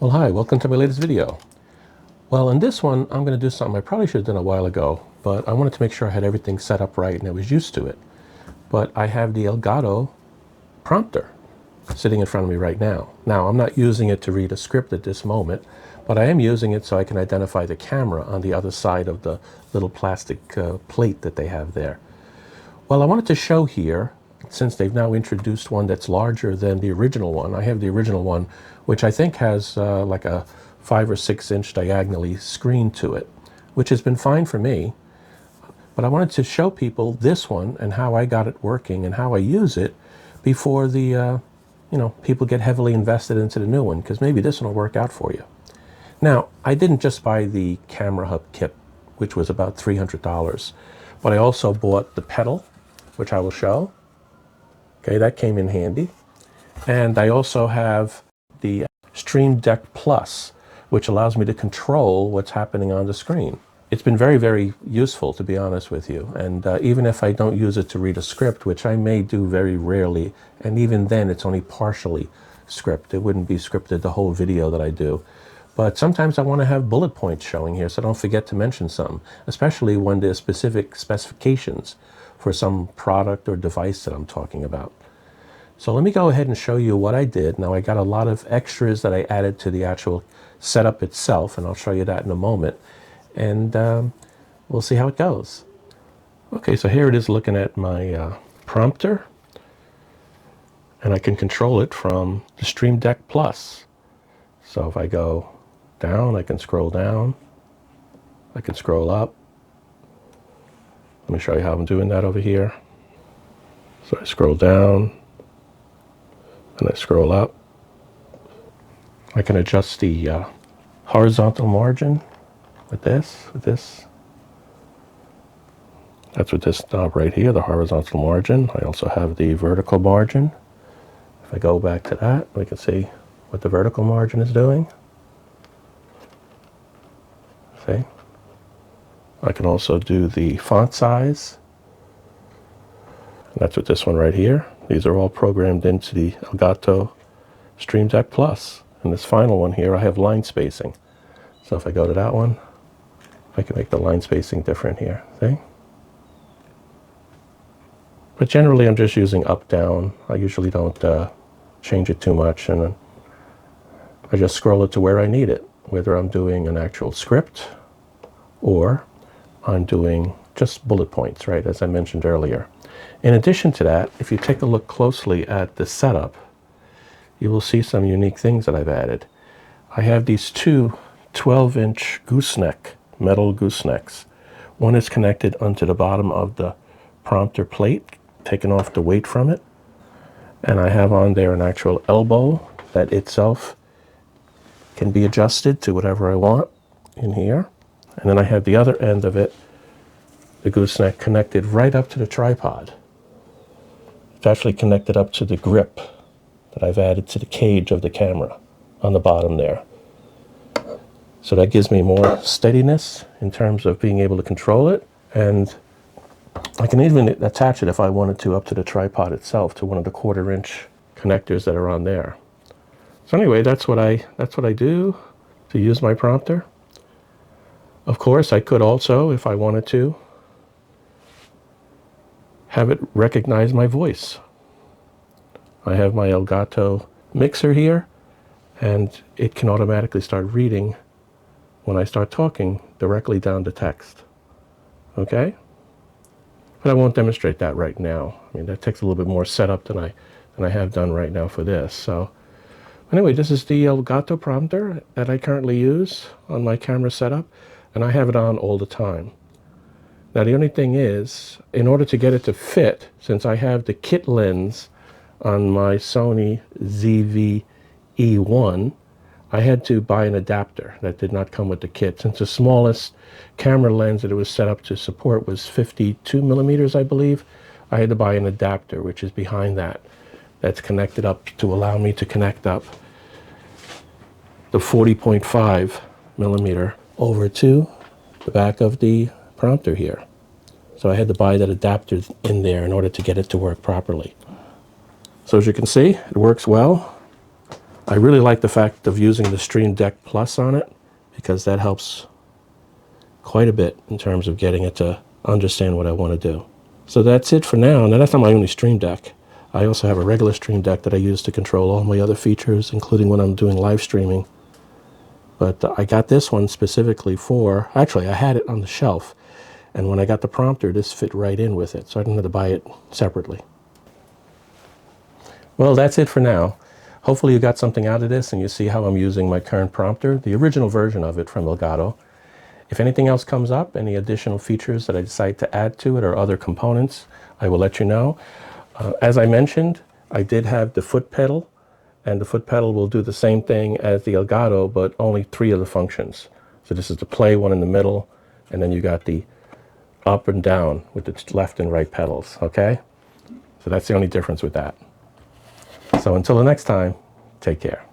Well, hi, welcome to my latest video. Well, in this one, I'm going to do something I probably should have done a while ago, but I wanted to make sure I had everything set up right and I was used to it. But I have the Elgato prompter sitting in front of me right now. Now, I'm not using it to read a script at this moment, but I am using it so I can identify the camera on the other side of the little plastic plate that they have there. Well, I wanted to show here, since they've now introduced one that's larger than the original one. I have the original one, which I think has like a 5 or 6 inch diagonally screen to it, which has been fine for me. But I wanted to show people this one and how I got it working and how I use it before the people get heavily invested into the new one, because maybe this one will work out for you. Now, I didn't just buy the camera hub kit, which was about $300, but I also bought the pedal, which I will show. Okay, that came in handy. And I also have the Stream Deck Plus, which allows me to control what's happening on the screen. It's been very, very useful, to be honest with you. And even if I don't use it to read a script, which I may do very rarely, and even then it's only partially scripted. It wouldn't be scripted the whole video that I do. But sometimes I want to have bullet points showing here so I don't forget to mention some, especially when there's specific specifications for some product or device that I'm talking about. So let me go ahead and show you what I did. Now, I got a lot of extras that I added to the actual setup itself, and I'll show you that in a moment. And we'll see how it goes. Okay, so here it is looking at my prompter. And I can control it from the Stream Deck Plus. So if I go down, I can scroll down. I can scroll up. Let me show you how I'm doing that over here. So I scroll down, and I scroll up. I can adjust the horizontal margin with this. That's with this knob right here, the horizontal margin. I also have the vertical margin. If I go back to that, we can see what the vertical margin is doing. See? I can also do the font size. And that's with this one right here. These are all programmed into the Elgato Stream Deck Plus. And this final one here, I have line spacing. So if I go to that one, I can make the line spacing different here. See? But generally, I'm just using up, down. I usually don't change it too much, and I just scroll it to where I need it, whether I'm doing an actual script or I'm doing just bullet points, right, as I mentioned earlier. In addition to that, if you take a look closely at the setup, you will see some unique things that I've added. I have these two 12-inch gooseneck, metal goosenecks. One is connected onto the bottom of the prompter plate, taking off the weight from it. And I have on there an actual elbow that itself can be adjusted to whatever I want in here. And then I have the other end of it, the gooseneck, connected right up to the tripod. It's actually connected up to the grip that I've added to the cage of the camera on the bottom there. So that gives me more steadiness in terms of being able to control it. And I can even attach it if I wanted to up to the tripod itself, to one of the 1/4-inch connectors that are on there. So anyway, that's what I do to use my prompter. Of course, I could also, if I wanted to, have it recognize my voice. I have my Elgato mixer here, and it can automatically start reading when I start talking directly down to text. Okay? But I won't demonstrate that right now. I mean, that takes a little bit more setup than I have done right now for this. So anyway, this is the Elgato prompter that I currently use on my camera setup, and I have it on all the time. Now, the only thing is, in order to get it to fit, since I have the kit lens on my Sony ZV-E1, I had to buy an adapter that did not come with the kit, since the smallest camera lens that it was set up to support was 52 millimeters, I believe. I had to buy an adapter, which is behind that, that's connected up to allow me to connect up the 40.5 millimeter over to the back of the prompter here. So I had to buy that adapter in there in order to get it to work properly. So as you can see, it works well. I really like the fact of using the Stream Deck Plus on it, because that helps quite a bit in terms of getting it to understand what I want to do. So that's it for now. Now, that's not my only Stream Deck. I also have a regular Stream Deck that I use to control all my other features, including when I'm doing live streaming. But I got this one specifically for, actually I had it on the shelf, and when I got the prompter, this fit right in with it, so I didn't have to buy it separately. Well, that's it for now. Hopefully you got something out of this and you see how I'm using my current prompter, the original version of it from Elgato. If anything else comes up, any additional features that I decide to add to it or other components, I will let you know. As I mentioned, I did have the foot pedal, and the foot pedal will do the same thing as the Elgato, but only 3 of the functions. So this is the play one in the middle, and then you got the up and down with the left and right pedals, okay? So that's the only difference with that. So until the next time, take care.